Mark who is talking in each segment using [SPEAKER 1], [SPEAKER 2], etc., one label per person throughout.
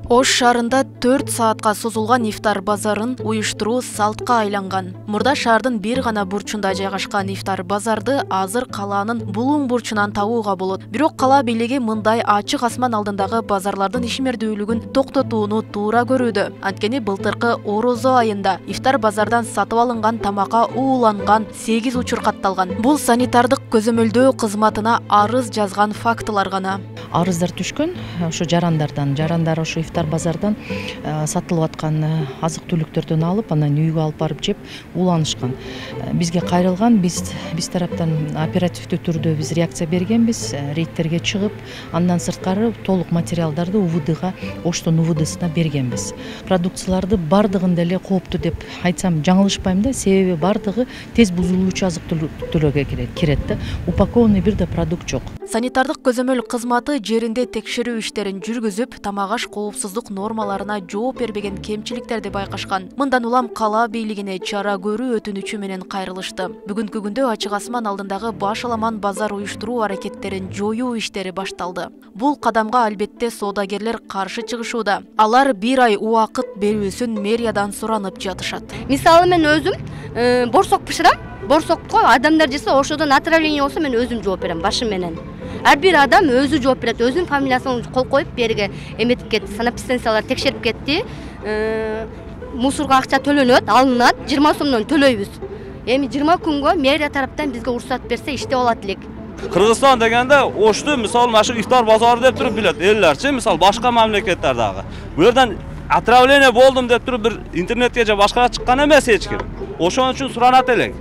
[SPEAKER 1] Ош шаарында 4 саатка созулган ифтар базарын уюштуруу салтка айланган. Мурда шаардын бир гана бурчунда жайгашкан ифтар базарды азыр калаанын булуң бурчунан табууга болот. Бирок кала бийлиги мындай ачык асман алдындагы базарлардын ишмердүүлүгүн токтотууну туура көрүүдө. Анткени былтыркы Орозо айында ифтар базардан сатып алынган тамакка ууланган 8 учур катталган. Бул санитардык көзөмөлдөө кызматына арыз жазган фактылар гана.
[SPEAKER 2] Арыздар түшкөн, ошо жарандар ошо ифтар базардан сатылып аткан азык-түлүктөрдөн алып, анан үйгө алып барып жеп ууланышкан. Бизге кайрылган, биз тараптан оперативдүү түрдө биз реакция бергенбиз, рейдтерге чыгып, андан сырткары толук материалдарды УВДга, Оштун УВДсына бергенбиз. Продукцияларды бардыгын деле кооптуу деп айтсам жаңылышпайм да, себеби бардыгы тез бузулуучу азык-түлүккө кирет да. Упакованный бир да продукт жок.
[SPEAKER 1] Санитардык көзөмөл кызматы жеринде текшерүү иштерин жүргүзүп, тамак-аш коопсуздук нормаларына жооп бербеген кемчиликтерди байкашкан. Мындан улам кала бийлигине чара көрүү өтүнүчү менен кайрылышты. Бүгүнкү күндө ачык асман алдындагы баш аламан базар уюштуруу аракеттерин жоюу иштери башталды. Бул кадамга албетте соодагерлер каршы чыгышууда. Алар бир ай убакыт берүүсүн мэриядан суранып жатышат.
[SPEAKER 3] Мисалы мен өзүм борсок бышырам. Борсокко адамдар жесе ошодон отравление болсо мен өзүм жооп берем башым менен. Ар бир адам өзү жооп берет, өзүнүн фамилиясын кол коюп берге эметип кетти, санэпидстанциялар текшерип кетти. Мусорго акча төлөнөт, алынат, 20 сомдон төлөйбүз. Эми 20 күнгө мэрия тараптан бизге уруксат берсе иштеп алат элек.
[SPEAKER 4] Кыргызстан дегенде Ошту мисалы машы ифтар базары деп туруп билет эллерчи, мисалы башка мамлекеттердеги. Бу жерден отравление болдум деп туруп бир интернетке же башкага чыккан эмес эч ким. Ошон үчүн суранат элек.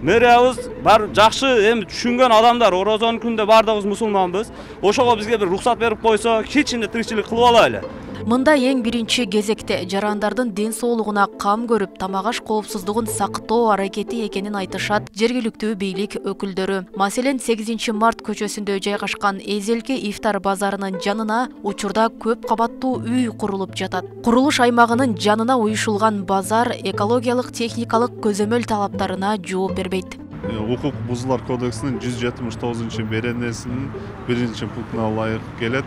[SPEAKER 4] Мэриябыз бар жакшы эми түшүнгөн адамдар, Орозонун күндө бардыгыбыз мусулманбыз. Ошого бизге бир рухсат берип койсо, кичине тиричилик кылып алайлы.
[SPEAKER 1] Мында эң биринчи кезекте жарандардын ден соолугуна кам көрүп, тамак-аш коопсуздугун сактоо аракети экенин айтышат жергиликтүү бийлик өкүлдөрү. Маселен, 8 март көчөсүндө жайгашкан Эзелки ифтар базарынын жанына учурда көп кабаттуу үй курулуп жатат. Курулуш аймагынын жанына уюшулган базар экологиялык техникалык көзөмөл талаптарына жооп бербейт.
[SPEAKER 5] Укук бузуулар кодексинин 179-беренесинин 1-пунктуна ылайык келет.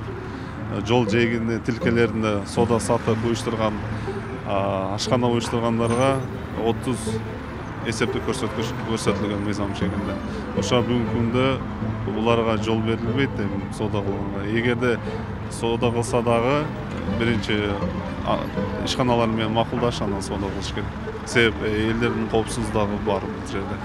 [SPEAKER 5] Жол жээгинде тилкелеринде соода сатып уюштурган ашкана уюштургандарга 30 эсептик көрсөткүч көрсөтүлгөн мыйзам чегинде. Ошо бүгүнкү күндө буларга жол берилбейт соода кылганга. Эгерде соода кылса дагы биринчи ишканалар менен макулдашып анан соода кылыш керек. Себеби элдердин коопсуздугу бар бул жерде.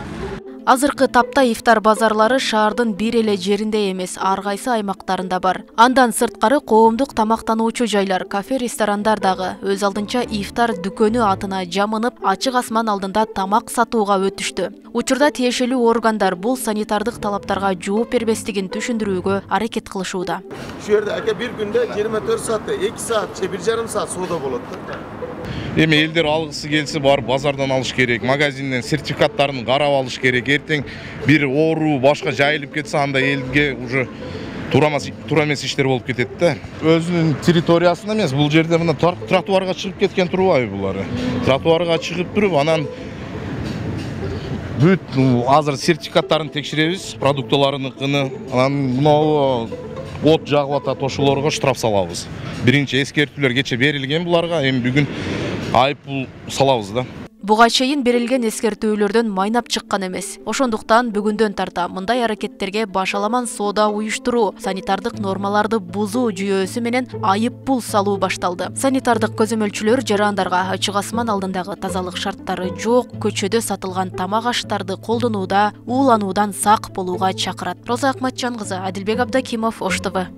[SPEAKER 1] Азыркы тапта ифтар базарлары шаардын бир эле жеринде эмес, ар кайсы аймактарында бар. Андан сырткары коомдук тамактануучу жайлар, кафе, ресторандар дагы өз алдынча ифтар дүкөнү атына жамынып, ачык асман алдында тамак сатууга өтүштү. Учурда тиешелүү органдар бул санитардык талаптарга жооп бербестигин түшүндүрүүгө аракет кылышууда.
[SPEAKER 6] Şu yerde aka bir günde 24 saatte 2 saat, 1,5 saat sooda болот.
[SPEAKER 7] Эми элдер алгысы келсе барып базардан алыш керек, магазинден сертификаттарын карап алыш керек. Эртең бир оору башка жайылып кетсе, анда элге уже туура эмес иштер болуп кетет да. Өзүнүн территориясында эмес, бул жерде мына тротуарга чыгып кеткен турбайбы булары? Тротуарга чыгып туруп, анан бүт азыр сертификаттарын текшеребиз, продуктыларыныкыны, анан мына от жагып атат, ошолорго штраф салабыз. Биринчи эскертүүлөр кече берилген буларга, эми бүгүн айыппул салабыз да.
[SPEAKER 1] Буга чейин берилген эскертүүлөрдөн майнап чыккан эмес. Ошондуктан бүгүндөн тарта мындай аракеттерге баш аламан соода уюштуруу, санитардык нормаларды бузуу жүйөсү менен айыппул салуу башталды. Санитардык көзөмөлчүлөр жарандарга ачык асман алдындагы тазалык шарттары жок, көчөдө сатылган тамак-аштарды колдонууда, уулануудан сак болууга чакырат. Роза Акматжан кызы, Адилбек Абдакимов, Ош ТВ.